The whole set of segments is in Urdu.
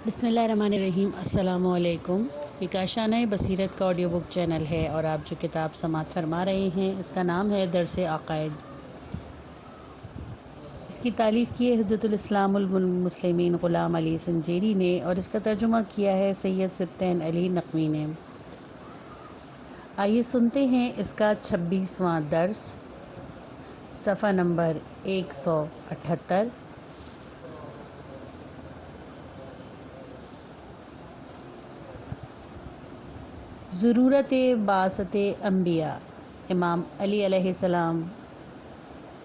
بسم اللہ الرحمن الرحیم۔ السلام علیکم۔ یہ کاشانہ بصیرت کا آڈیو بک چینل ہے اور آپ جو کتاب سماعت فرما رہے ہیں اس کا نام ہے درس عقائد۔ اس کی تالیف کی ہے حجت الاسلام المسلمین غلام علی سنجیری نے اور اس کا ترجمہ کیا ہے سید سبطین علی نقوی نے۔ آئیے سنتے ہیں اس کا 26واں درس، صفحہ نمبر 178۔ ضرورت بعثت انبیاء۔ امام علی علیہ السلام،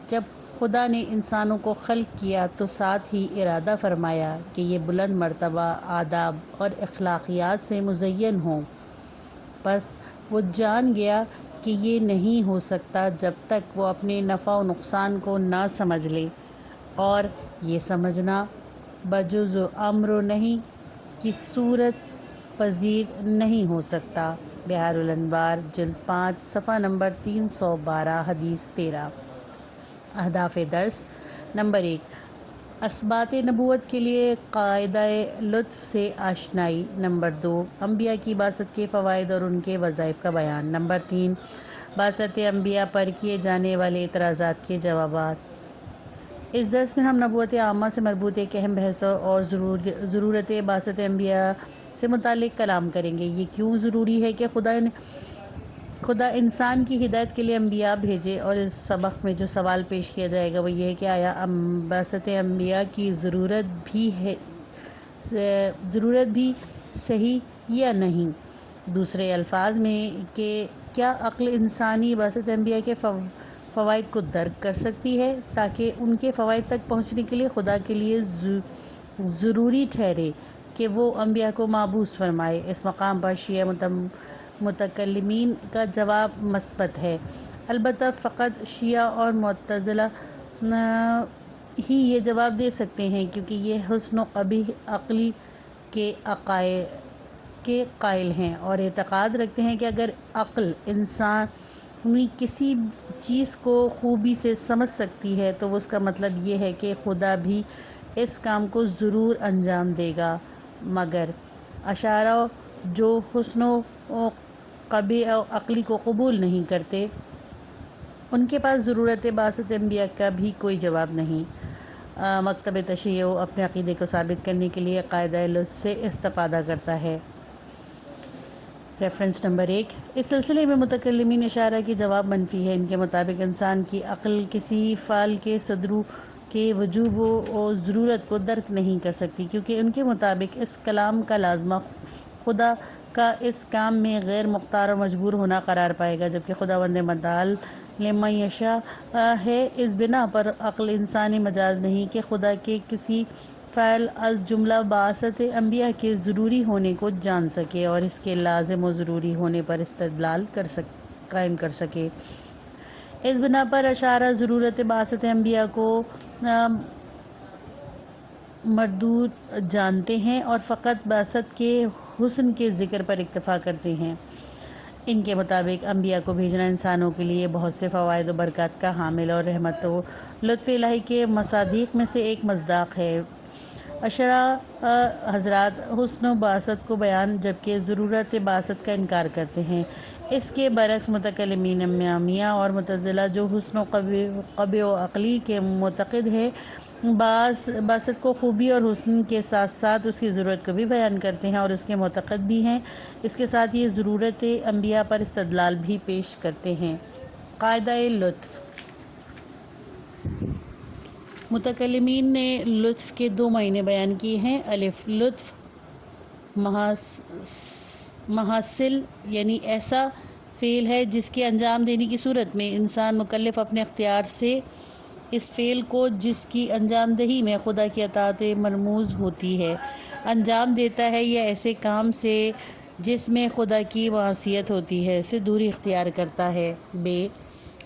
جب خدا نے انسانوں کو خلق کیا تو ساتھ ہی ارادہ فرمایا کہ یہ بلند مرتبہ آداب اور اخلاقیات سے مزین ہوں، پس وہ جان گیا کہ یہ نہیں ہو سکتا جب تک وہ اپنے نفع و نقصان کو نہ سمجھ لے، اور یہ سمجھنا بجز امر نہیں کہ صورت پذیر نہیں ہو سکتا۔ بحار الانوار جلد 5 صفحہ نمبر 312 حدیث 13۔ اہداف درس: نمبر 1، اثبات نبوت کے لیے قاعدہ لطف سے آشنائی۔ نمبر 2، انبیاء کی بعثت کے فوائد اور ان کے وظائف کا بیان۔ نمبر 3، بعثت انبیاء پر کیے جانے والے اعتراضات کے جوابات۔ اس درس میں ہم نبوت عامہ سے مربوط ایک اہم بحث اور ضرورت بعثت انبیاء سے متعلق کلام کریں گے۔ یہ کیوں ضروری ہے کہ خدا انسان کی ہدایت کے لیے انبیاء بھیجے، اور اس سبق میں جو سوال پیش کیا جائے گا وہ یہ ہے کہ آیا بعثت انبیاء کی ضرورت بھی صحیح یا نہیں؟ دوسرے الفاظ میں کہ کیا عقل انسانی بعثت انبیاء کے فوائد کو درک کر سکتی ہے تاکہ ان کے فوائد تک پہنچنے کے لیے خدا کے لیے ضروری ٹھہرے کہ وہ انبیاء کو مبعوث فرمائے؟ اس مقام پر شیعہ متکلمین کا جواب مثبت ہے، البتہ فقط شیعہ اور معتزلہ ہی یہ جواب دے سکتے ہیں، کیونکہ یہ حسن و قبیح عقلی کے قائل ہیں اور اعتقاد رکھتے ہیں کہ اگر عقل انسانی کسی چیز کو خوبی سے سمجھ سکتی ہے تو اس کا مطلب یہ ہے کہ خدا بھی اس کام کو ضرور انجام دے گا، مگر اشاعرہ جو حسن و قبیح عقلی کو قبول نہیں کرتے، ان کے پاس ضرورت بعثت انبیاء کا بھی کوئی جواب نہیں۔ مکتب تشیع اپنے عقیدے کو ثابت کرنے کے لیے قاعدہ لطف سے استفادہ کرتا ہے۔ ریفرنس نمبر 1، اس سلسلے میں متکلمین اشاعرہ کی جواب منفی ہے۔ ان کے مطابق انسان کی عقل کسی فعل کے صدور کے وجوب و ضرورت کو درک نہیں کر سکتی، کیونکہ ان کے مطابق اس کلام کا لازمہ خدا کا اس کام میں غیر مختار اور مجبور ہونا قرار پائے گا، جبکہ خداوند متعال لمن یشاء ہے۔ اس بنا پر عقل انسانی مجاز نہیں کہ خدا کے کسی فعل از جملہ بعثت انبیاء کے ضروری ہونے کو جان سکے اور اس کے لازم و ضروری ہونے پر استدلال قائم کر سکے۔ اس بنا پر اشاعرہ ضرورت بعثت انبیاء کو مردود جانتے ہیں اور فقط بعثت کے حسن کے ذکر پر اکتفا کرتے ہیں۔ ان کے مطابق انبیاء کو بھیجنا انسانوں کے لیے بہت سے فوائد و برکات کا حامل اور رحمت و لطف الہی کے مصادیق میں سے ایک مصداق ہے۔ اشاعرہ حضرات حسن بعثت کو بیان جبکہ ضرورت بعثت کا انکار کرتے ہیں۔ اس کے برعکس متکلمین امامیہ اور معتزلہ جو حسن و قبیح و عقلی کے معتقد ہیں، بعثت کو خوبی اور حسن کے ساتھ ساتھ اس کی ضرورت کو بھی بیان کرتے ہیں اور اس کے معتقد بھی ہیں۔ اس کے ساتھ یہ ضرورت انبیاء پر استدلال بھی پیش کرتے ہیں۔ قاعدہ لطف۔ متکلمین نے لطف کے 2 معنی بیان کیے ہیں۔ الف، لطف محصل یعنی ایسا فعل ہے جس کے انجام دینے کی صورت میں انسان مکلف اپنے اختیار سے اس فعل کو، جس کی انجام دہی میں خدا کی اطاعت مرموز ہوتی ہے، انجام دیتا ہے، یا ایسے کام سے جس میں خدا کی معصیت ہوتی ہے سے دوری اختیار کرتا ہے۔ ب،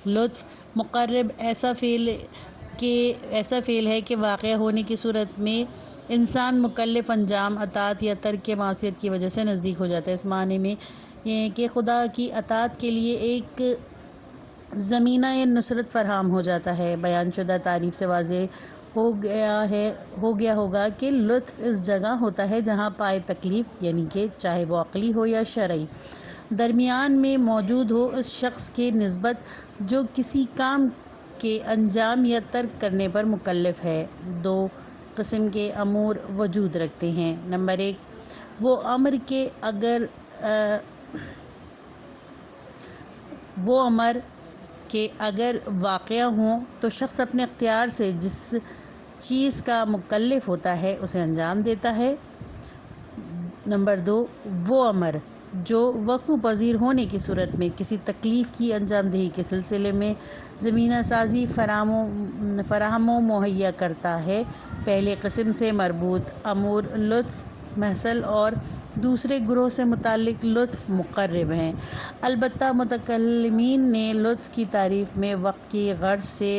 لطف مقرب ایسا فعل ہے کہ واقع ہونے کی صورت میں انسان مکلف انجام اطاعت یا ترک معصیت کی وجہ سے نزدیک ہو جاتا ہے۔ اس معنی میں کہ خدا کی اطاعت کے لیے ایک زمینہ نصرت فراہم ہو جاتا ہے۔ بیان شدہ تعریف سے واضح ہو گیا ہوگا کہ لطف اس جگہ ہوتا ہے جہاں پائے تکلیف، یعنی کہ چاہے وہ عقلی ہو یا شرعی، درمیان میں موجود ہو اس شخص کے نسبت جو کسی کام کے انجام یا ترک کرنے پر مکلف ہے۔ 2 قسم کے امور وجود رکھتے ہیں۔ نمبر 1، وہ امر کہ اگر واقع ہوں تو شخص اپنے اختیار سے جس چیز کا مکلف ہوتا ہے اسے انجام دیتا ہے۔ نمبر 2، وہ امر جو وقوع پذیر ہونے کی صورت میں کسی تکلیف کی انجام دہی کے سلسلے میں زمینہ سازی فراہم و مہیا کرتا ہے۔ پہلے قسم سے مربوط امور لطف محصل اور دوسرے گروہ سے متعلق لطف مقرب ہیں۔ البتہ متکلمین نے لطف کی تعریف میں وقت کی غرض سے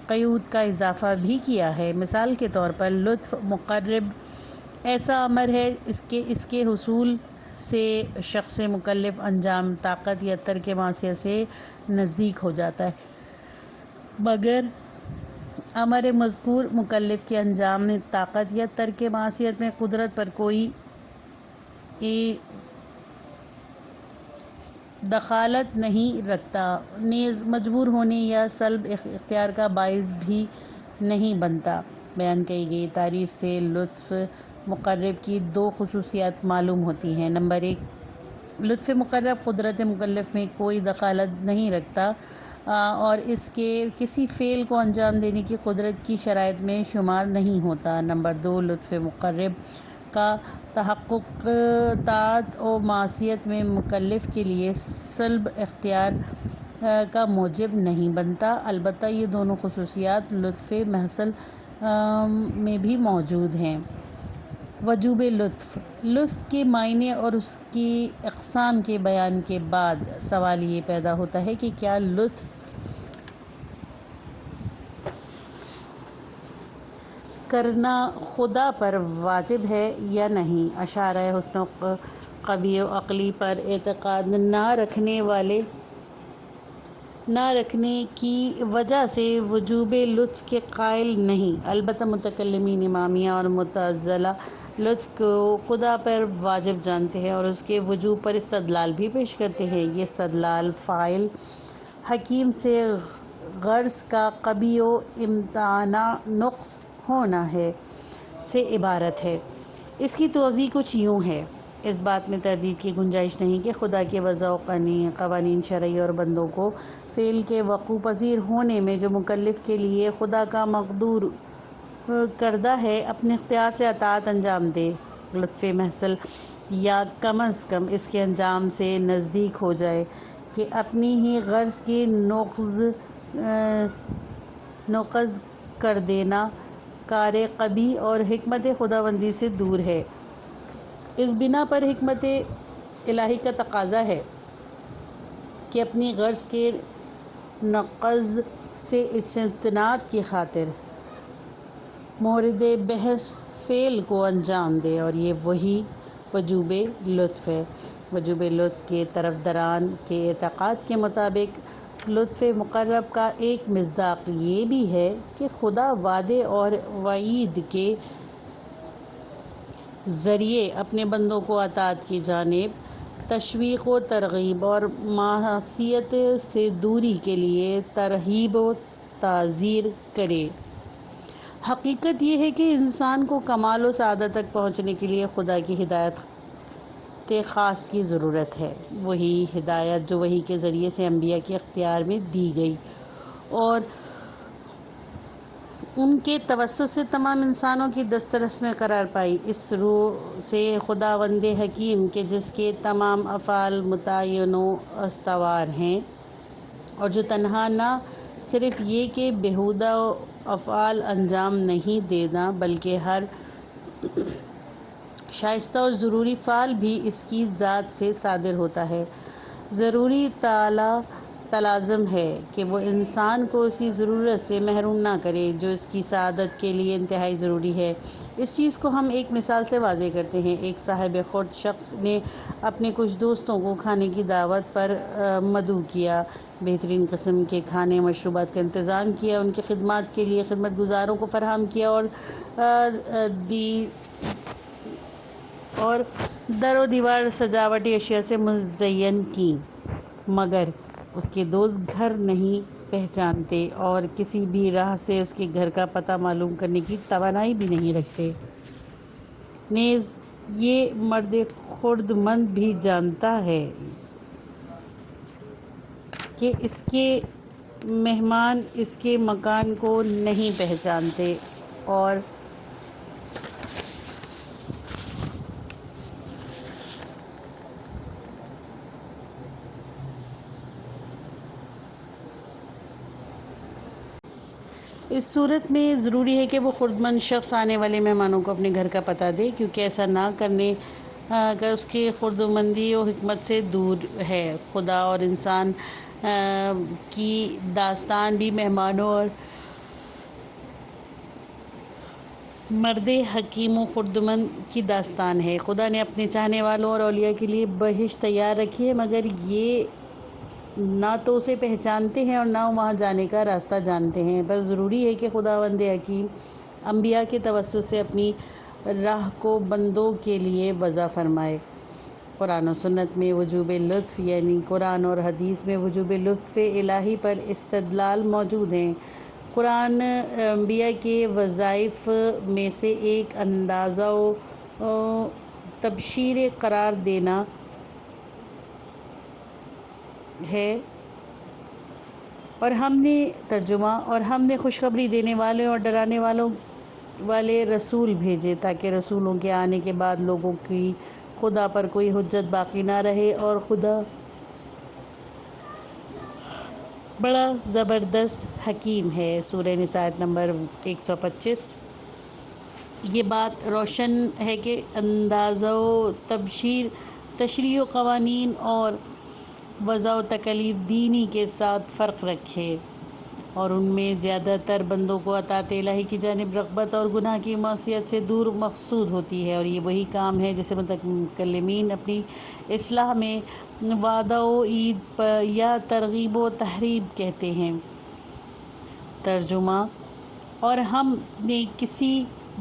قیود کا اضافہ بھی کیا ہے۔ مثال کے طور پر لطف مقرب ایسا امر ہے اس کے حصول سے شخص مکلف انجام طاقت یا ترک معصیت سے نزدیک ہو جاتا ہے، مگر امر مذکور مکلف کے انجام طاقت یا ترک معصیت میں قدرت پر کوئی دخالت نہیں رکھتا، نیز مجبور ہونے یا سلب اختیار کا باعث بھی نہیں بنتا۔ بیان کی گئی تعریف سے لطف مقرب کی 2 خصوصیات معلوم ہوتی ہیں۔ نمبر 1، لطف مقرب قدرت مکلف میں کوئی دخالت نہیں رکھتا اور اس کے کسی فعل کو انجام دینے کی قدرت کی شرائط میں شمار نہیں ہوتا۔ نمبر 2، لطف مقرب کا تحقق طاعت و معصیت میں مکلف کے لیے سلب اختیار کا موجب نہیں بنتا۔ البتہ یہ دونوں خصوصیات لطف محصل میں بھی موجود ہیں۔ وجوب لطف کے معنی اور اس کی اقسام کے بیان کے بعد سوال یہ پیدا ہوتا ہے کہ کیا لطف کرنا خدا پر واجب ہے یا نہیں؟ اشارہ حسن و قبیح و عقلی پر اعتقاد نہ رکھنے کی وجہ سے وجوب لطف کے قائل نہیں۔ البتہ متکلمین امامیہ اور معتزلہ لطف کو خدا پر واجب جانتے ہیں اور اس کے وجوب پر استدلال بھی پیش کرتے ہیں۔ یہ استدلال فاعل حکیم سے غرض کا قبیح و امتناع نقص ہونا ہے سے عبارت ہے۔ اس کی توضیح کچھ یوں ہے۔ اس بات میں تردید کی گنجائش نہیں کہ خدا کے وضع و قوانین شرعی اور بندوں کو فعل کے وقوع پذیر ہونے میں جو مکلف کے لیے خدا کا مقدور کردہ ہے اپنے اختیار سے اطاعت انجام دے۔ لطف محصل یا کم از کم اس کے انجام سے نزدیک ہو جائے کہ اپنی ہی غرض کی نقض کر دینا کار قبیح اور حکمت خداوندی سے دور ہے۔ اس بنا پر حکمت الہی کا تقاضا ہے کہ اپنی غرض کے نقض سے اجتناب کی خاطر مورد بحث فعل کو انجام دے، اور یہ وہی وجوب لطف ہے۔ وجوب لطف کے طرفداران کے اعتقاد کے مطابق لطف مقرب کا ایک مصداق یہ بھی ہے کہ خدا وعدے اور وعید کے ذریعے اپنے بندوں کو اطاعت کی جانب تشویق و ترغیب اور معصیت سے دوری کے لیے ترغیب و تحذیر کرے۔ حقیقت یہ ہے کہ انسان کو کمال و سعادت تک پہنچنے کے لیے خدا کی ہدایت خاص کی ضرورت ہے، وہی ہدایت جو وحی کے ذریعے سے انبیاء کے اختیار میں دی گئی اور ان کے توسط سے تمام انسانوں کی دسترس میں قرار پائی۔ اس روح سے خداوند حکیم کہ جس کے تمام افعال متعین و استوار ہیں اور جو تنہا نہ صرف یہ کہ بیہودہ افعال انجام نہیں دینا بلکہ ہر شائستہ اور ضروری فعل بھی اس کی ذات سے صادر ہوتا ہے، ضروری تعالی تلازم ہے کہ وہ انسان کو اسی ضرورت سے محروم نہ کرے جو اس کی سعادت کے لیے انتہائی ضروری ہے۔ اس چیز کو ہم ایک مثال سے واضح کرتے ہیں۔ ایک صاحب خود شخص نے اپنے کچھ دوستوں کو کھانے کی دعوت پر مدعو کیا، بہترین قسم کے کھانے مشروبات کا انتظام کیا، ان کی خدمات کے لیے خدمت گزاروں کو فراہم کیا اور در و دیوار سجاوٹی اشیاء سے مزین کی، مگر اس کے دوست گھر نہیں پہچانتے اور کسی بھی راہ سے اس کے گھر کا پتہ معلوم کرنے کی توانائی بھی نہیں رکھتے۔ نیز یہ مرد خرد مند بھی جانتا ہے کہ اس کے مہمان اس کے مکان کو نہیں پہچانتے اور اس صورت میں ضروری ہے کہ وہ خردمند شخص آنے والے مہمانوں کو اپنے گھر کا پتہ دے، کیونکہ ایسا نہ کرنے کا اس کی خردمندی و حکمت سے دور ہے۔ خدا اور انسان کی داستان بھی مہمانوں اور مرد حکیم و خردمند کی داستان ہے۔ خدا نے اپنے چاہنے والوں اور اولیاء کے لیے بہشت تیار رکھی ہے، مگر یہ نہ تو اسے پہچانتے ہیں اور نہ وہاں جانے کا راستہ جانتے ہیں۔ بس ضروری ہے کہ خداوند حکیم انبیاء کے توسط سے اپنی راہ کو بندوں کے لیے وضع فرمائے۔ قرآن و سنت میں وجوب لطف، یعنی قرآن اور حدیث میں وجوب لطف الہی پر استدلال موجود ہیں۔ قرآن انبیاء کے وظائف میں سے ایک اندازہ و تبشیر قرار دینا ہے، اور ہم نے ترجمہ اور ہم نے خوشخبری دینے والے اور ڈرانے والے رسول بھیجے تاکہ رسولوں کے آنے کے بعد لوگوں کی خدا پر کوئی حجت باقی نہ رہے، اور خدا بڑا زبردست حکیم ہے۔ سورہ نساء آیت نمبر 125۔ یہ بات روشن ہے کہ اندازہ و تبشیر تشریع و قوانین اور وضع و تکلیف دینی کے ساتھ فرق رکھے، اور ان میں زیادہ تر بندوں کو اطاعت الہی کی جانب رغبت اور گناہ کی معصیت سے دور مقصود ہوتی ہے، اور یہ وہی کام ہے جسے متکلمین اپنی اصطلاح میں وعدہ و وعید یا ترغیب و ترہیب کہتے ہیں۔ ترجمہ: اور ہم نے کسی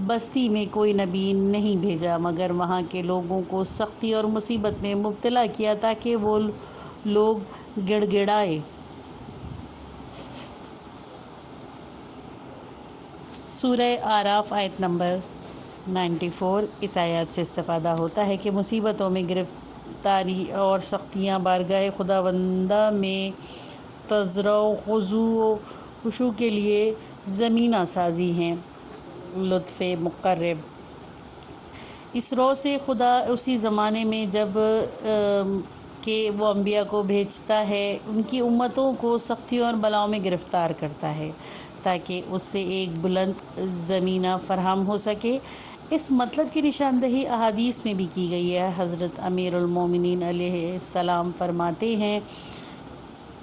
بستی میں کوئی نبی نہیں بھیجا مگر وہاں کے لوگوں کو سختی اور مصیبت میں مبتلا کیا تاکہ وہ لوگ گڑ گڑائیں۔ سورہ اعراف آیت نمبر 94۔ اس آیات سے استفادہ ہوتا ہے کہ مصیبتوں میں گرفتاری اور سختیاں بارگاہ خداوندہ میں تضرع و خضوع کے لیے زمینہ سازی ہیں۔ لطف مقرب: اس رو سے خدا اسی زمانے میں جب کہ وہ انبیاء کو بھیجتا ہے ان کی امتوں کو سختیوں اور بلاؤں میں گرفتار کرتا ہے تاکہ اس سے ایک بلند زمینہ فراہم ہو سکے۔ اس مطلب کی نشاندہی احادیث میں بھی کی گئی ہے۔ حضرت امیر المومنین علیہ السلام فرماتے ہیں،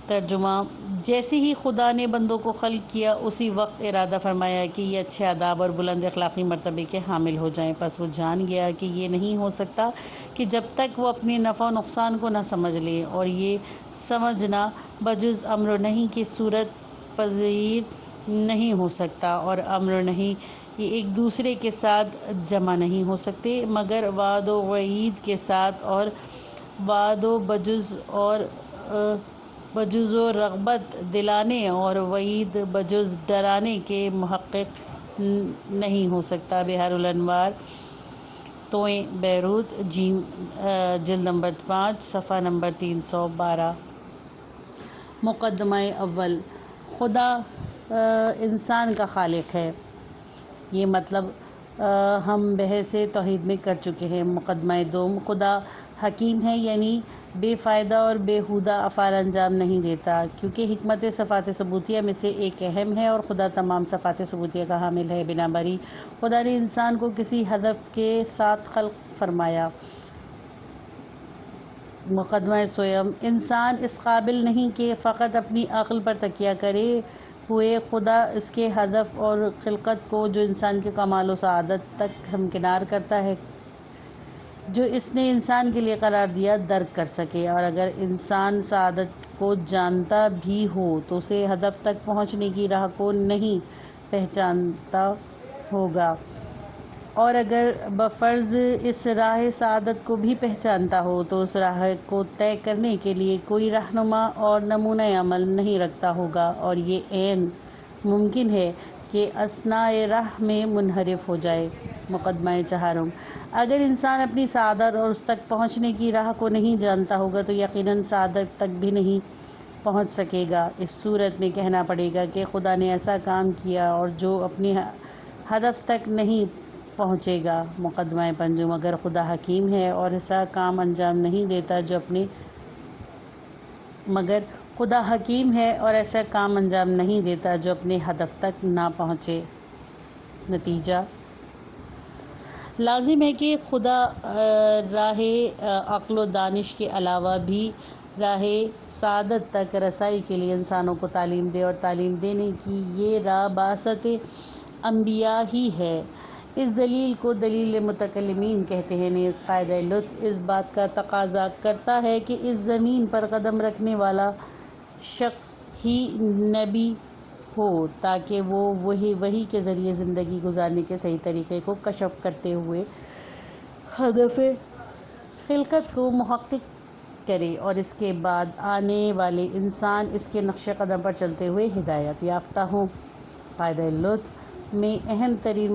ترجمہ: جیسے ہی خدا نے بندوں کو خلق کیا اسی وقت ارادہ فرمایا کہ یہ اچھے آداب اور بلند اخلاقی مرتبے کے حامل ہو جائیں، پس وہ جان گیا کہ یہ نہیں ہو سکتا کہ جب تک وہ اپنے نفع و نقصان کو نہ سمجھ لے، اور یہ سمجھنا بجز امر نہیں کی صورت پذیر نہیں ہو سکتا، اور امر نہیں یہ ایک دوسرے کے ساتھ جمع نہیں ہو سکتے مگر وعد و وعید کے ساتھ، اور وعد و بجز و رغبت دلانے اور وعید بجز ڈرانے کے محقق نہیں ہو سکتا۔ بحار الانوار، طوع بیروت، جلد نمبر 5، صفحہ نمبر 312۔ مقدمہ اول: خدا انسان کا خالق ہے۔ یہ مطلب ہم بحث توحید میں کر چکے ہیں۔ مقدمہ دوم: خدا حکیم ہے، یعنی بے فائدہ اور بیہودہ افعال انجام نہیں دیتا، کیونکہ حکمت صفات ثبوتیہ میں سے ایک اہم ہے اور خدا تمام صفات ثبوتیہ کا حامل ہے۔ بنابراین خدا نے انسان کو کسی ہدف کے ساتھ خلق فرمایا مقدمہ سوئم، انسان اس قابل نہیں کہ فقط اپنی عقل پر تکیہ کرے ہوئے خدا اس کے ہدف اور خلقت کو جو انسان کے کمال و سعادت تک ہمکنار کرتا ہے، جو اس نے انسان کے لیے قرار دیا، درک کر سکے، اور اگر انسان سعادت کو جانتا بھی ہو تو اسے ہدف تک پہنچنے کی راہ کو نہیں پہچانتا ہوگا، اور اگر بفرض اس راہ سعادت کو بھی پہچانتا ہو تو اس راہ کو طے کرنے کے لیے کوئی رہنما اور نمونہ عمل نہیں رکھتا ہوگا، اور یہ عین ممکن ہے کہ اثناء راہ میں منحرف ہو جائے۔ مقدمہ چہارم، اگر انسان اپنی سعادت اور اس تک پہنچنے کی راہ کو نہیں جانتا ہوگا تو یقیناً سعادت تک بھی نہیں پہنچ سکے گا۔ اس صورت میں کہنا پڑے گا کہ خدا نے ایسا کام کیا اور جو اپنے ہدف تک نہیں پہنچے گا۔ مقدمہ پنجم، اگر خدا حکیم ہے اور ایسا کام انجام نہیں دیتا جو اپنے ہدف تک نہ پہنچے۔ نتیجہ لازم ہے کہ خدا راہ عقل و دانش کے علاوہ بھی راہ سعادت تک رسائی کے لیے انسانوں کو تعلیم دے، اور تعلیم دینے کی یہ راہ بعثت انبیاء ہی ہے۔ اس دلیل کو دلیل متکلمین کہتے ہیں۔ نیز قاعدہ لطف اس بات کا تقاضا کرتا ہے کہ اس زمین پر قدم رکھنے والا شخص ہی نبی ہو، تاکہ وہ وحی کے ذریعے زندگی گزارنے کے صحیح طریقے کو کشف کرتے ہوئے ہدف خلقت کو محقق کرے، اور اس کے بعد آنے والے انسان اس کے نقش قدم پر چلتے ہوئے ہدایت یافتہ ہوں۔ قاعدہ لطف میں اہم ترین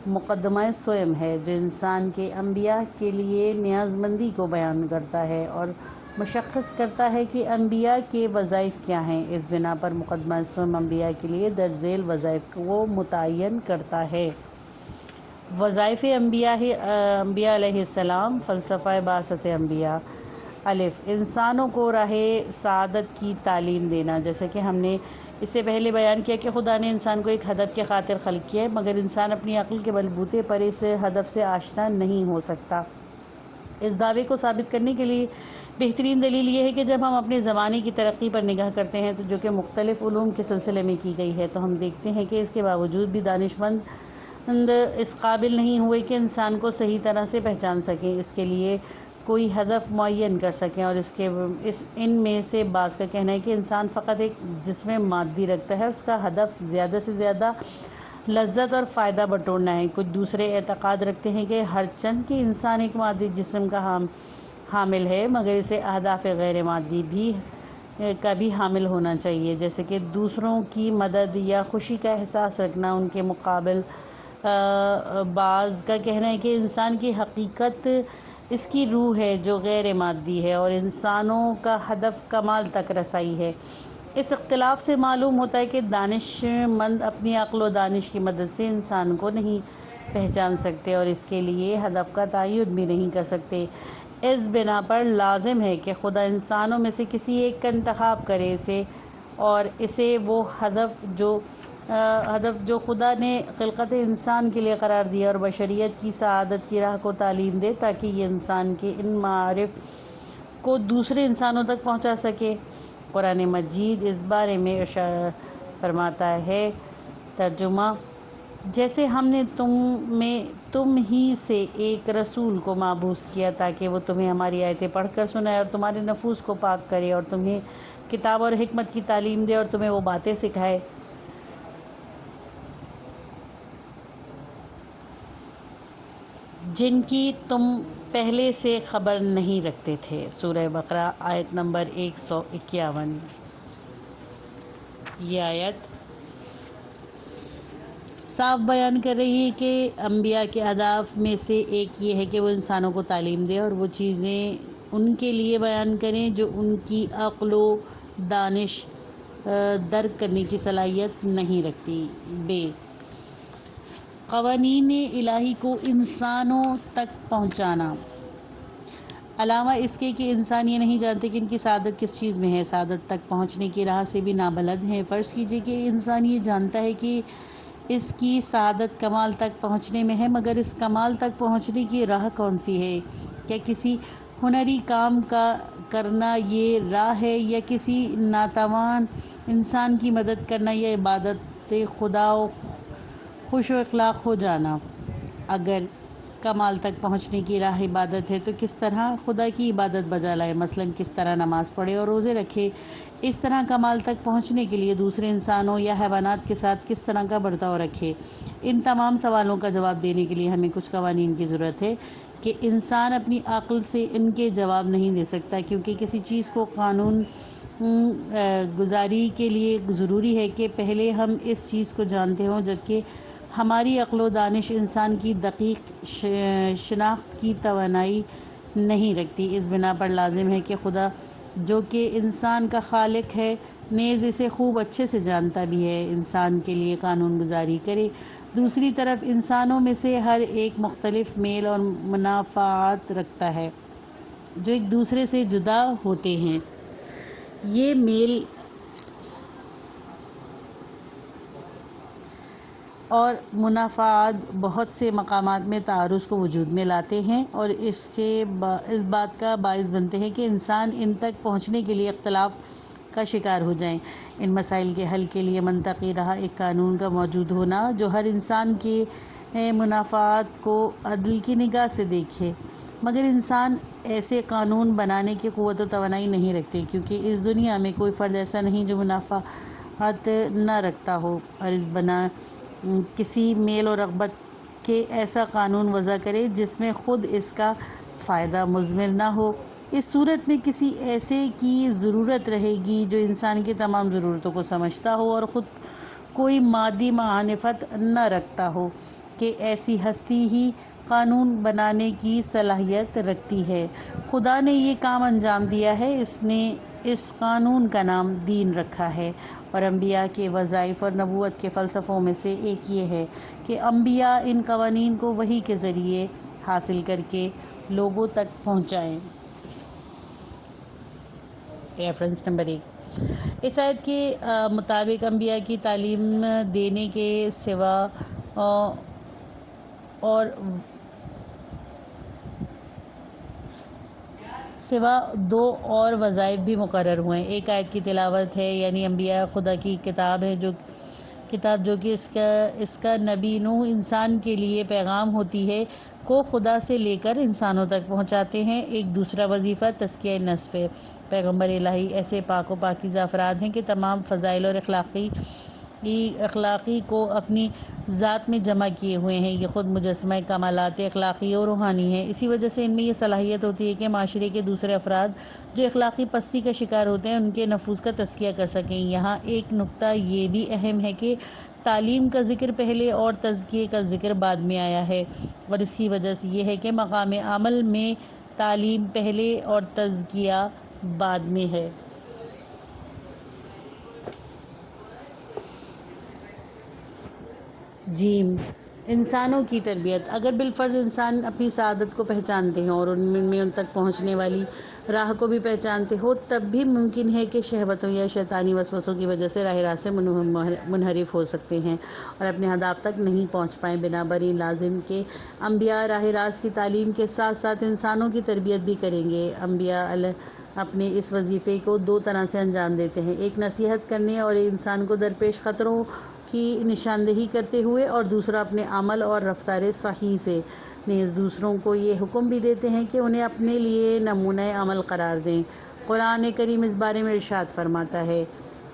مقدمہ سوئم ہے، جو انسان کے انبیاء کے لیے نیاز مندی کو بیان کرتا ہے اور مشخص کرتا ہے کہ انبیاء کے وظائف کیا ہیں۔ اس بنا پر مقدمہ سوئم انبیاء کے لیے درج ذیل وظائف کو متعین کرتا ہے۔ وظائف انبیاء علیہ السلام، فلسفہ بعثت انبیاء۔ الف، انسانوں کو راہ سعادت کی تعلیم دینا۔ جیسا کہ ہم نے اس سے پہلے بیان کیا کہ خدا نے انسان کو ایک ہدف کی خاطر خلق کیا ہے، مگر انسان اپنی عقل کے بلبوتے پر اس ہدف سے آشنا نہیں ہو سکتا۔ اس دعوے کو ثابت کرنے کے لیے بہترین دلیل یہ ہے کہ جب ہم اپنے زمانے کی ترقی پر نگاہ کرتے ہیں جو کہ مختلف علوم کے سلسلے میں کی گئی ہے، تو ہم دیکھتے ہیں کہ اس کے باوجود بھی دانشمند اس قابل نہیں ہوئے کہ انسان کو صحیح طرح سے پہچان سکیں، اس کے لیے کوئی ہدف معین کر سکیں، اور ان میں سے بعض کا کہنا ہے کہ انسان فقط ایک جسم مادی رکھتا ہے، اس کا ہدف زیادہ سے زیادہ لذت اور فائدہ بٹورنا ہے۔ کچھ دوسرے اعتقاد رکھتے ہیں کہ ہر چند کہ انسان ایک مادی جسم کا حامل ہے، مگر اسے اہداف غیر مادی کا بھی حامل ہونا چاہیے، جیسے کہ دوسروں کی مدد یا خوشی کا احساس رکھنا۔ ان کے مقابل بعض کا کہنا ہے کہ انسان کی حقیقت اس کی روح ہے جو غیر مادی ہے، اور انسانوں کا ہدف کمال تک رسائی ہے۔ اس اختلاف سے معلوم ہوتا ہے کہ دانش مند اپنی عقل و دانش کی مدد سے انسان کو نہیں پہچان سکتے، اور اس کے لیے ہدف کا تعین بھی نہیں کر سکتے۔ اس بنا پر لازم ہے کہ خدا انسانوں میں سے کسی ایک کا انتخاب کرے اور اسے وہ ہدف جو خدا نے خلقت انسان کے لیے قرار دیا اور بشریت کی سعادت کی راہ کو تعلیم دے، تاکہ یہ انسان کے ان معارف کو دوسرے انسانوں تک پہنچا سکے۔ قرآن مجید اس بارے میں فرماتا ہے۔ ترجمہ، جیسے ہم نے تم ہی سے ایک رسول کو مبعوث کیا تاکہ وہ تمہیں ہماری آیتیں پڑھ کر سنائے اور تمہارے نفوس کو پاک کرے، اور تمہیں کتاب اور حکمت کی تعلیم دے، اور تمہیں وہ باتیں سکھائے جن کی تم پہلے سے خبر نہیں رکھتے تھے۔ سورہ بقرہ آیت نمبر 151۔ یہ آیت صاف بیان کر رہی ہے کہ انبیاء کے اہداف میں سے ایک یہ ہے کہ وہ انسانوں کو تعلیم دیں اور وہ چیزیں ان کے لیے بیان کریں جو ان کی عقل و دانش درک کرنے کی صلاحیت نہیں رکھتی۔ قوانین الہی کو انسانوں تک پہنچانا۔ علاوہ اس کے کہ انسان یہ نہیں جانتے کہ ان کی سعادت کس چیز میں ہے، سعادت تک پہنچنے کی راہ سے بھی نابلد ہیں۔ فرض کیجئے کہ انسان یہ جانتا ہے کہ اس کی سعادت کمال تک پہنچنے میں ہے، مگر اس کمال تک پہنچنے کی راہ کون سی ہے؟ کیا کسی ہنری کام کا کرنا یہ راہ ہے، یا کسی ناتوان انسان کی مدد کرنا، یا عبادت خدا و خوش و اخلاق ہو جانا؟ اگر کمال تک پہنچنے کی راہ عبادت ہے تو کس طرح خدا کی عبادت بجا لائے، مثلاً کس طرح نماز پڑھے اور روزے رکھے؟ اس طرح کمال تک پہنچنے کے لیے دوسرے انسانوں یا حیوانات کے ساتھ کس طرح کا برتاؤ رکھے؟ ان تمام سوالوں کا جواب دینے کے لیے ہمیں کچھ قوانین کی ضرورت ہے کہ انسان اپنی عقل سے ان کے جواب نہیں دے سکتا، کیونکہ کسی چیز کو قانون گزاری کے لیے ضروری ہے کہ پہلے ہم اس چیز کو جانتے ہوں، جبکہ ہماری عقل و دانش انسان کی دقیق شناخت کی توانائی نہیں رکھتی۔ اس بنا پر لازم ہے کہ خدا جو کہ انسان کا خالق ہے نیز اسے خوب اچھے سے جانتا بھی ہے، انسان کے لیے قانون گزاری کرے۔ دوسری طرف انسانوں میں سے ہر ایک مختلف میل اور منافعات رکھتا ہے جو ایک دوسرے سے جدا ہوتے ہیں۔ یہ میل اور منافعات بہت سے مقامات میں تعارض کو وجود میں لاتے ہیں اور اس بات کا باعث بنتے ہیں کہ انسان ان تک پہنچنے کے لیے اختلاف کا شکار ہو جائیں۔ ان مسائل کے حل کے لیے منطقی رہا ایک قانون کا موجود ہونا جو ہر انسان کے منافعات کو عدل کی نگاہ سے دیکھے، مگر انسان ایسے قانون بنانے کی قوت و توانائی نہیں رکھتے، کیونکہ اس دنیا میں کوئی فرد ایسا نہیں جو منافعات نہ رکھتا ہو، اور اس بنا کسی میل و رغبت کے ایسا قانون وضع کرے جس میں خود اس کا فائدہ مضمر نہ ہو۔ اس صورت میں کسی ایسے کی ضرورت رہے گی جو انسان کی تمام ضرورتوں کو سمجھتا ہو اور خود کوئی مادی معانفت نہ رکھتا ہو، کہ ایسی ہستی ہی قانون بنانے کی صلاحیت رکھتی ہے۔ خدا نے یہ کام انجام دیا ہے، اس نے اس قانون کا نام دین رکھا ہے، اور انبیاء کے وظائف اور نبوت کے فلسفوں میں سے ایک یہ ہے کہ انبیاء ان قوانین کو وحی کے ذریعے حاصل کر کے لوگوں تک پہنچائیں۔ Reference number 1۔ اس آیت کے مطابق انبیاء کی تعلیم دینے کے سوا دو اور وظائف بھی مقرر ہوئے ہیں۔ ایک آیت کی تلاوت ہے، یعنی انبیاء خدا کی کتاب ہے جو کہ اس کا نبی نوح انسان کے لیے پیغام ہوتی ہے کو خدا سے لے کر انسانوں تک پہنچاتے ہیں۔ ایک دوسرا وظیفہ تزکیہ نفس ہے۔ پیغمبر الہی ایسے پاک و پاکیزہ افراد ہیں کہ تمام فضائل اور اخلاقی کو اپنی ذات میں جمع کیے ہوئے ہیں۔ یہ خود مجسمہ کمالات اخلاقی اور روحانی ہیں، اسی وجہ سے ان میں یہ صلاحیت ہوتی ہے کہ معاشرے کے دوسرے افراد جو اخلاقی پستی کا شکار ہوتے ہیں ان کے نفوس کا تزکیہ کر سکیں۔ یہاں ایک نکتہ یہ بھی اہم ہے کہ تعلیم کا ذکر پہلے اور تزکیے کا ذکر بعد میں آیا ہے، اور اس کی وجہ یہ ہے کہ مقام عمل میں تعلیم پہلے اور تزکیہ بعد میں ہے۔ جیم انسانوں کی تربیت۔ اگر بالفرض انسان اپنی سعادت کو پہچانتے ہوں اور ان تک پہنچنے والی راہ کو بھی پہچانتے ہو، تب بھی ممکن ہے کہ شہوتوں یا شیطانی وسوسوں کی وجہ سے راہ راست سے منحرف ہو سکتے ہیں اور اپنے اہداف تک نہیں پہنچ پائیں۔ بنابراین لازم کہ انبیاء راہ راست کی تعلیم کے ساتھ ساتھ انسانوں کی تربیت بھی کریں گے۔ انبیاء اپنے اس وظیفے کو دو طرح سے انجام دیتے ہیں، ایک نصیحت کرنے اور انسان کو درپیش خطروں کی نشاندہی کرتے ہوئے، اور دوسرا اپنے عمل اور رفتار صحیح سے نیز دوسروں کو یہ حکم بھی دیتے ہیں کہ انہیں اپنے لیے نمونہ عمل قرار دیں۔ قرآن کریم اس بارے میں ارشاد فرماتا ہے،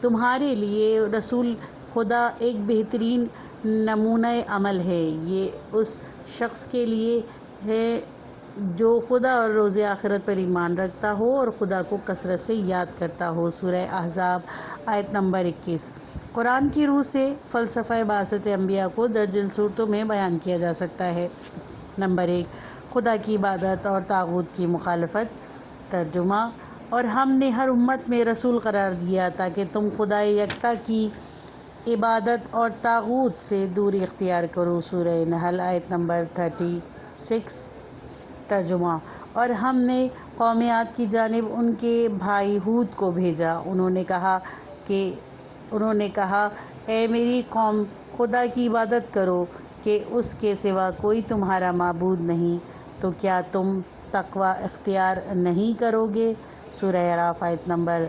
تمہارے لیے رسول خدا ایک بہترین نمونہ عمل ہے، یہ اس شخص کے لیے ہے جو خدا اور روز آخرت پر ایمان رکھتا ہو اور خدا کو کثرت سے یاد کرتا ہو۔ سورہ احزاب آیت نمبر 21۔ قرآن کی روح سے فلسفہ بعثت انبیاء کو درجن صورتوں میں بیان کیا جا سکتا ہے۔ نمبر 1، خدا کی عبادت اور طاغوت کی مخالفت۔ ترجمہ: اور ہم نے ہر امت میں رسول قرار دیا تاکہ تم خدا یکتا کی عبادت اور طاغوت سے دوری اختیار کرو۔ سورہ نحل آیت نمبر 36۔ ترجمہ: اور ہم نے قوم عاد کی جانب ان کے بھائی ہود کو بھیجا، انہوں نے کہا اے میری قوم، خدا کی عبادت کرو کہ اس کے سوا کوئی تمہارا معبود نہیں، تو کیا تم تقوی اختیار نہیں کرو گے؟ سورہ اعراف آیت نمبر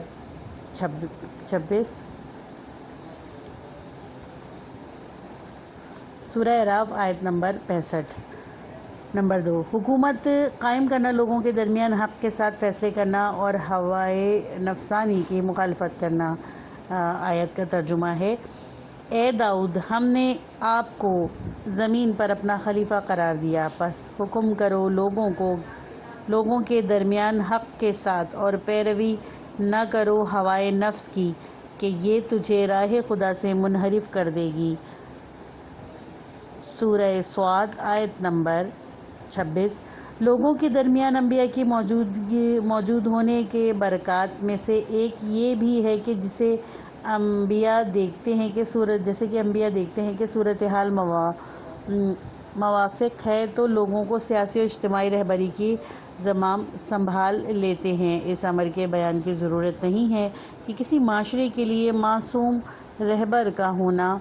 26۔ سورہ اعراف آیت نمبر 65۔ نمبر 2، حکومت قائم کرنا، لوگوں کے درمیان حق کے ساتھ فیصلے کرنا اور ہوائے نفسانی کی مخالفت کرنا۔ آیت کا ترجمہ ہے، اے داؤد، ہم نے آپ کو زمین پر اپنا خلیفہ قرار دیا، پس حکم کرو لوگوں کے درمیان حق کے ساتھ، اور پیروی نہ کرو ہوائے نفس کی کہ یہ تجھے راہ خدا سے منحرف کر دے گی۔ سورہ صاد آیت نمبر 26۔ لوگوں کے درمیان انبیاء کی موجود ہونے کے برکات میں سے ایک یہ بھی ہے کہ جیسے کہ انبیاء دیکھتے ہیں کہ صورتحال موافق ہے تو لوگوں کو سیاسی و اجتماعی رہبری کی زمام سنبھال لیتے ہیں۔ اس امر کے بیان کی ضرورت نہیں ہے کہ کسی معاشرے کے لیے معصوم رہبر کا ہونا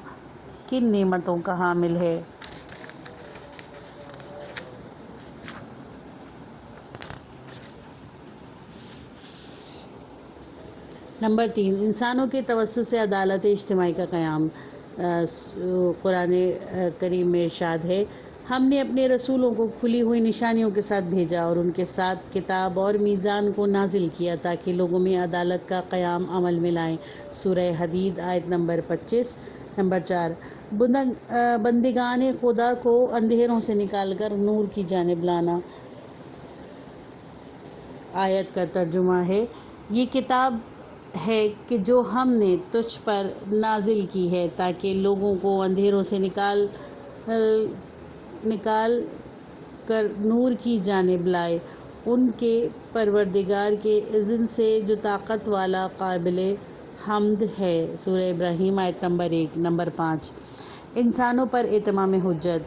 کن نعمتوں کا حامل ہے۔ نمبر 3، انسانوں کے توسط سے عدالت اجتماعی کا قیام۔ قرآن کریم میں ارشاد ہے، ہم نے اپنے رسولوں کو کھلی ہوئی نشانیوں کے ساتھ بھیجا اور ان کے ساتھ کتاب اور میزان کو نازل کیا تاکہ لوگوں میں عدالت کا قیام عمل میں لائیں۔ سورہ حدید آیت نمبر 25۔ نمبر 4، بندگان خدا کو اندھیروں سے نکال کر نور کی جانب لانا۔ آیت کا ترجمہ ہے، یہ کتاب ہے کہ جو ہم نے تجھ پر نازل کی ہے تاکہ لوگوں کو اندھیروں سے نکال کر نور کی جانب لائے، ان کے پروردگار کے اذن سے جو طاقت والا قابل حمد ہے۔ سورہ ابراہیم آیت نمبر 1۔ نمبر 5، انسانوں پر اتمام حجت۔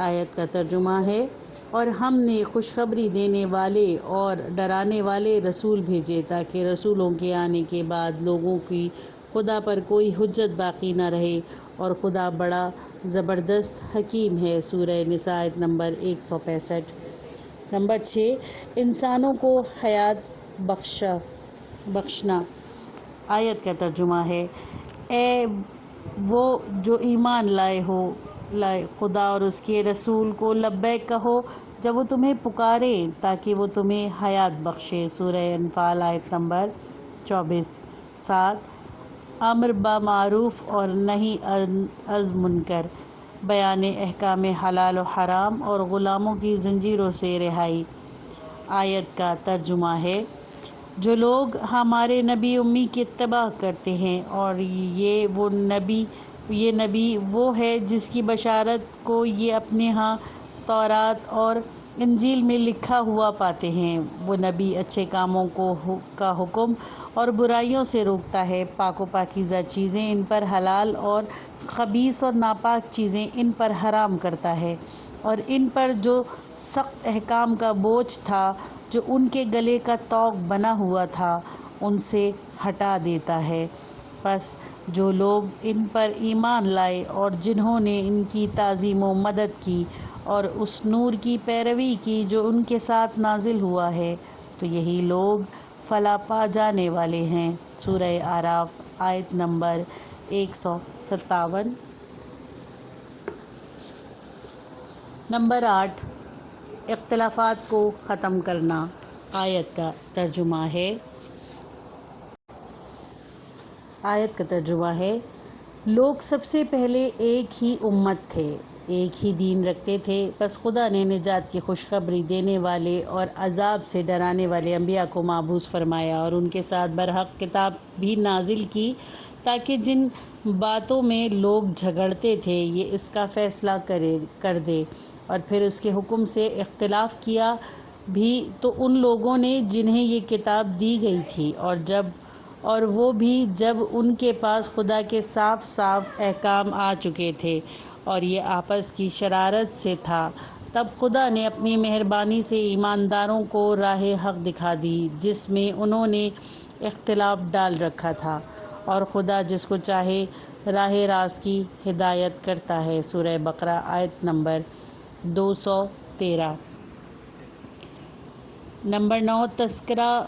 آیت کا ترجمہ ہے، اور ہم نے خوشخبری دینے والے اور ڈرانے والے رسول بھیجے تاکہ رسولوں کے آنے کے بعد لوگوں کی خدا پر کوئی حجت باقی نہ رہے، اور خدا بڑا زبردست حکیم ہے۔ سورہ نساء آیت نمبر 165۔ نمبر 6، انسانوں کو حیات بخشنا۔ آیت کا ترجمہ ہے، اے وہ جو ایمان لائے خدا اور اس کے رسول کو لبیک کہو جب وہ تمہیں پکاریں تاکہ وہ تمہیں حیات بخشے۔ سورہ انفال آیت نمبر 24۔ 7، امر بالمعروف اور نہی از منکر، بیان احکام حلال و حرام اور غلاموں کی زنجیروں سے رہائی۔ آیت کا ترجمہ ہے، جو لوگ ہمارے نبی امی کی اتباع کرتے ہیں اور یہ نبی وہ ہے جس کی بشارت کو یہ اپنے ہاں تورات اور انجیل میں لکھا ہوا پاتے ہیں، وہ نبی اچھے کاموں کا حکم اور برائیوں سے روکتا ہے، پاک و پاکیزہ چیزیں ان پر حلال اور خبیث اور ناپاک چیزیں ان پر حرام کرتا ہے، اور ان پر جو سخت احکام کا بوجھ تھا جو ان کے گلے کا طوق بنا ہوا تھا ان سے ہٹا دیتا ہے۔ پس جو لوگ ان پر ایمان لائے اور جنہوں نے ان کی تعظیم و مدد کی اور اس نور کی پیروی کی جو ان کے ساتھ نازل ہوا ہے، تو یہی لوگ فلاح پا جانے والے ہیں۔ سورہ اعراف آیت نمبر 157۔ نمبر 8، اختلافات کو ختم کرنا۔ آیت کا ترجمہ ہے، لوگ سب سے پہلے ایک ہی امت تھے، ایک ہی دین رکھتے تھے، پس خدا نے نجات کی خوشخبری دینے والے اور عذاب سے ڈرانے والے انبیاء کو مبعوث فرمایا اور ان کے ساتھ برحق کتاب بھی نازل کی تاکہ جن باتوں میں لوگ جھگڑتے تھے یہ اس کا فیصلہ کر دے، اور پھر اس کے حکم سے اختلاف کیا بھی تو ان لوگوں نے جنہیں یہ کتاب دی گئی تھی، اور وہ بھی جب ان کے پاس خدا کے صاف صاف احکام آ چکے تھے اور یہ آپس کی شرارت سے تھا، تب خدا نے اپنی مہربانی سے ایمانداروں کو راہ حق دکھا دی جس میں انہوں نے اختلاف ڈال رکھا تھا، اور خدا جس کو چاہے راہ راست کی ہدایت کرتا ہے۔ سورہ بقرہ آیت نمبر 213۔ نمبر 9 تذکرہ،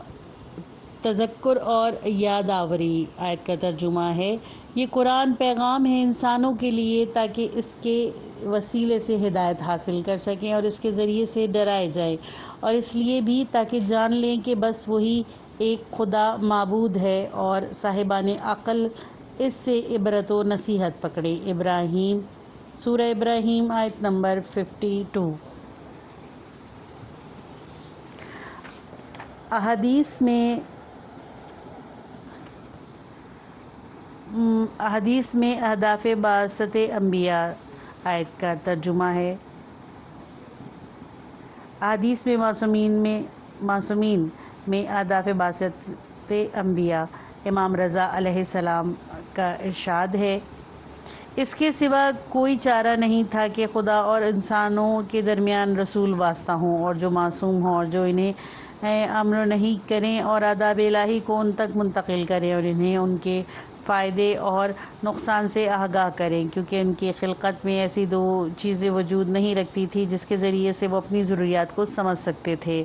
تذکر اور یاد آوری۔ آیت کا ترجمہ ہے، یہ قرآن پیغام ہے انسانوں کے لیے تاکہ اس کے وسیلے سے ہدایت حاصل کر سکیں اور اس کے ذریعے سے ڈرائے جائیں، اور اس لیے بھی تاکہ جان لیں کہ بس وہی ایک خدا معبود ہے اور صاحبان عقل اس سے عبرت و نصیحت پکڑے۔ ابراہیم، سورہ ابراہیم آیت نمبر 52۔ احادیث میں اہداف بعثت انبیاء۔ آیت کا ترجمہ ہے، احادیث میں معصومین میں اہداف بعثت انبیاء۔ امام رضا علیہ السلام کا ارشاد ہے، اس کے سوا کوئی چارہ نہیں تھا کہ خدا اور انسانوں کے درمیان رسول واسطہ ہوں، اور جو معصوم ہوں اور جو انہیں امر نہیں کریں اور آداب الہی کو ان تک منتقل کریں اور انہیں ان کے فائدے اور نقصان سے آگاہ کریں، کیونکہ ان کی خلقت میں ایسی دو چیزیں وجود نہیں رکھتی تھی جس کے ذریعے سے وہ اپنی ضروریات کو سمجھ سکتے تھے۔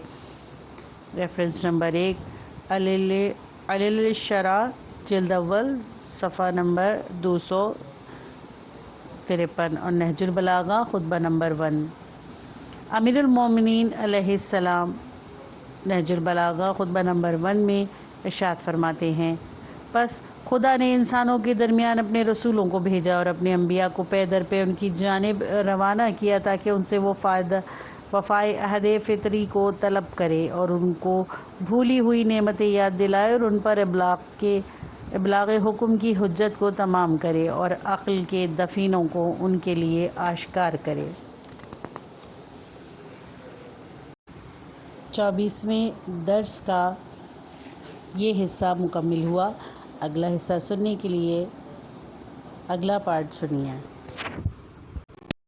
ریفرنس نمبر 1 علل الشرع جلد اول صفحہ نمبر 253، اور نہج البلاغہ خطبہ نمبر 1۔ امیر المومنین علیہ السلام نہج البلاغہ خطبہ نمبر 1 میں ارشاد فرماتے ہیں، پس خدا نے انسانوں کے درمیان اپنے رسولوں کو بھیجا اور اپنے انبیاء کو پے در پے ان کی جانب روانہ کیا تاکہ ان سے وہ وفائے عہد فطری کو طلب کرے اور ان کو بھولی ہوئی نعمتیں یاد دلائے اور ان پر ابلاغ حکم کی حجت کو تمام کرے اور عقل کے دفینوں کو ان کے لیے آشکار کرے۔ 24ویں درس کا یہ حصہ مکمل ہوا۔ اگلا حصہ سننے کے لیے اگلا پارٹ سنیے۔